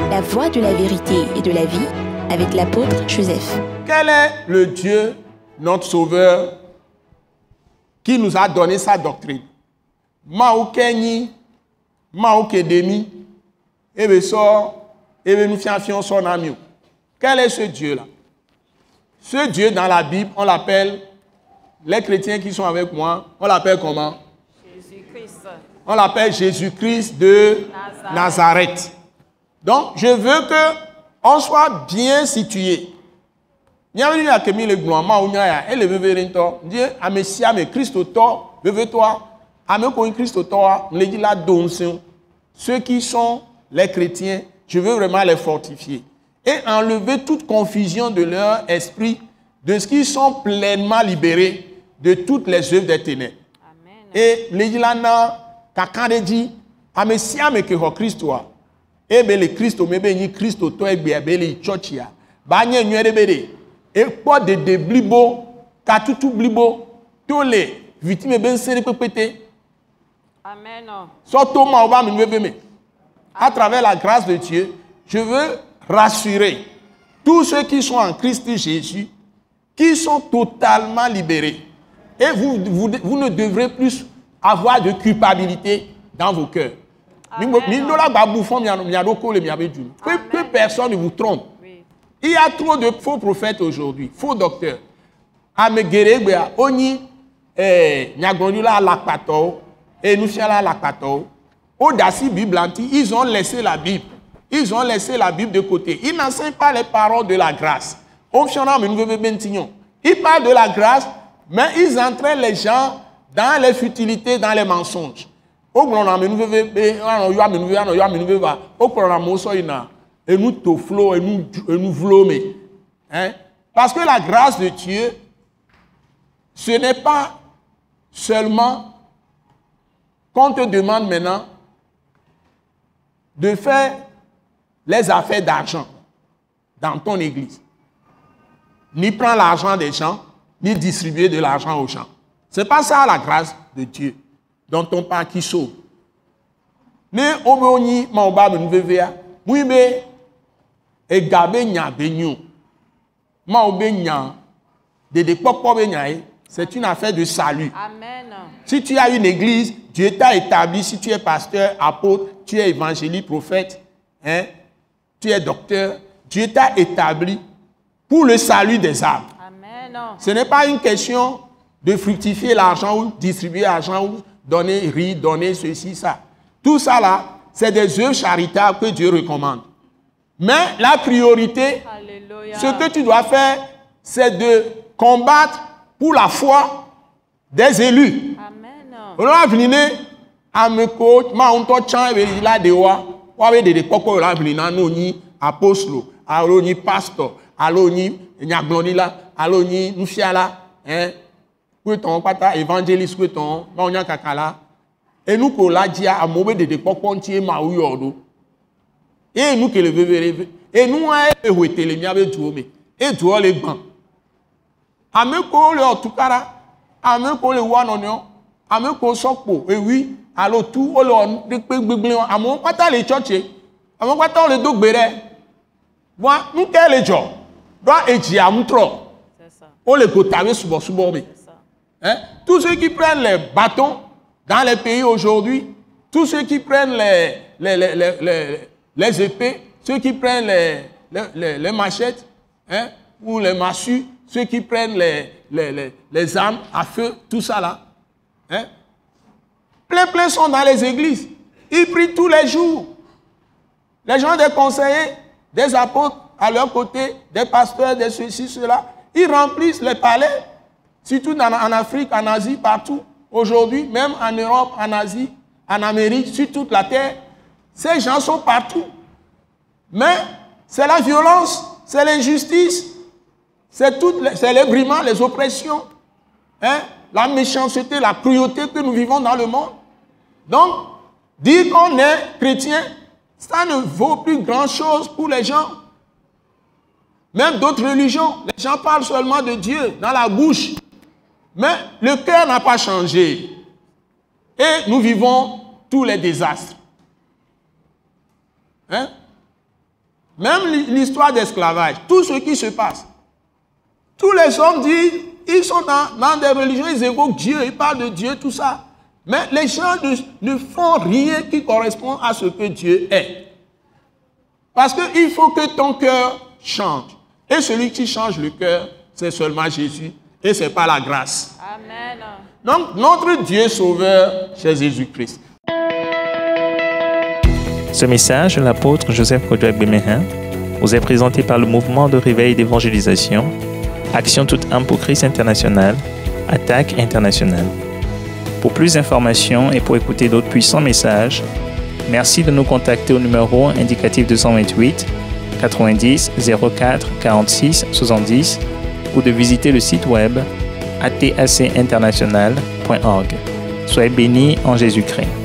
la voie de la vérité et de la vie avec l'apôtre Joseph. Quel est le Dieu, notre Sauveur, qui nous a donné sa doctrine? Mao Kenyi, Mao Kedemi, et sort, et nous fions son ami. Quel est ce Dieu-là? Ce Dieu dans la Bible, on l'appelle, les chrétiens qui sont avec moi, on l'appelle comment? Jésus-Christ. On l'appelle Jésus-Christ de Nazareth. Donc, je veux qu'on soit bien situé. Il y a une qui a le gloire, et le bébé Dieu a Messia, mais Christ auteur, bébé-toi, a me Christ auteur, on dit la donation. Ceux qui sont les chrétiens, je veux vraiment les fortifier. Et enlever toute confusion de leur esprit, de ce qu'ils sont pleinement libérés de toutes les œuvres des ténèbres. Amen. Et les gens quand on dit, ah mais si on que Christ toi, et bien le Christ au même Christ toi et bien le church ya, bah n'y a rien de bédé. Et pas de déblibo, car tout blibo, tous les victimes ben serré pété. Amen. Surtout moi va me lever. À travers la grâce de Dieu, je veux rassurer tous ceux qui sont en Christ Jésus, qui sont totalement libérés. Et vous ne devrez plus avoir de culpabilité dans vos cœurs. Que personne ne vous trompe. Oui. Il y a trop de faux prophètes aujourd'hui, faux docteurs. Ils ont laissé la Bible. Ils ont laissé la Bible de côté. Ils n'enseignent pas les paroles de la grâce. Ils parlent de la grâce, mais ils entraînent les gens dans les futilités, dans les mensonges. Parce que la grâce de Dieu, ce n'est pas seulement qu'on te demande maintenant de faire les affaires d'argent dans ton église. Ni prendre l'argent des gens, ni distribuer de l'argent aux gens. Ce n'est pas ça la grâce de Dieu dont on parle qui sauve. Mais au moins, c'est une affaire de salut. Amen. Si tu as une église, Dieu t'a établi, si tu es pasteur, apôtre, tu es évangéliste, prophète, hein, tu es docteur, Dieu t'a établi pour le salut des âmes. Amen. Ce n'est pas une question de fructifier l'argent ou distribuer l'argent ou donner riz, donner ceci, ça. Tout ça là, c'est des œuvres charitables que Dieu recommande. Mais la priorité, Alléluia. ce que tu dois faire, c'est de combattre pour la foi des élus. Amen. On va venir à me coach, ma on to chan et la dewa, ou avec des poko la venir na no ni apôtre, alo ni pasteur, alo ni nyagloni la, alo ni nufiala, hein, que ton pata évangéliste que ton, ma onya kakala. Et nous ko la dia a mobe de poko ntie ma uyodo. Et nous que le vevere, et nous a ehwete le miabe tuome, et tuo le ban. Ameko le otukara, ameko le wanonyo, ameko sokpo, et oui, alors tout, on le gbegble, amon pata le church, amon pata le dogbere. Moi, nous quel est job? Doit eji amutro. C'est ça. On le kotawe subo subo me. C'est ça. Hein? Tous ceux qui prennent les bâtons dans les pays aujourd'hui, tous ceux qui prennent les épées, ceux qui prennent les machettes, hein, ou les massues, ceux qui prennent les armes à feu, tout ça là. Hein? Plein sont dans les églises. Ils prient tous les jours. Les gens des conseillers, des apôtres à leur côté, des pasteurs, des ceci, cela, ils remplissent les palais, surtout en Afrique, en Asie, partout. Aujourd'hui, même en Europe, en Asie, en Amérique, sur toute la terre, ces gens sont partout. Mais c'est la violence, c'est l'injustice, c'est les brimants, les oppressions, hein, la méchanceté, la cruauté que nous vivons dans le monde. Donc, dire qu'on est chrétien, ça ne vaut plus grand-chose pour les gens. Même d'autres religions, les gens parlent seulement de Dieu dans la bouche. Mais le cœur n'a pas changé. Et nous vivons tous les désastres. Hein? Même l'histoire d'esclavage, tout ce qui se passe. Tous les hommes disent, ils sont dans des religions, ils évoquent Dieu, ils parlent de Dieu, tout ça. Mais les gens ne font rien qui correspond à ce que Dieu est. Parce qu'il faut que ton cœur change. Et celui qui change le cœur, c'est seulement Jésus. Et ce n'est pas la grâce. Amen. Donc, notre Dieu sauveur, c'est Jésus-Christ. Ce message de l'apôtre Joseph Kodouak Bemehin vous est présenté par le mouvement de réveil d'évangélisation, Action toute âme pour Christ international, Attaque internationale. Pour plus d'informations et pour écouter d'autres puissants messages, merci de nous contacter au numéro indicatif 228 90 04 46 70 ou de visiter le site web atacinternational.org. Soyez bénis en Jésus-Christ.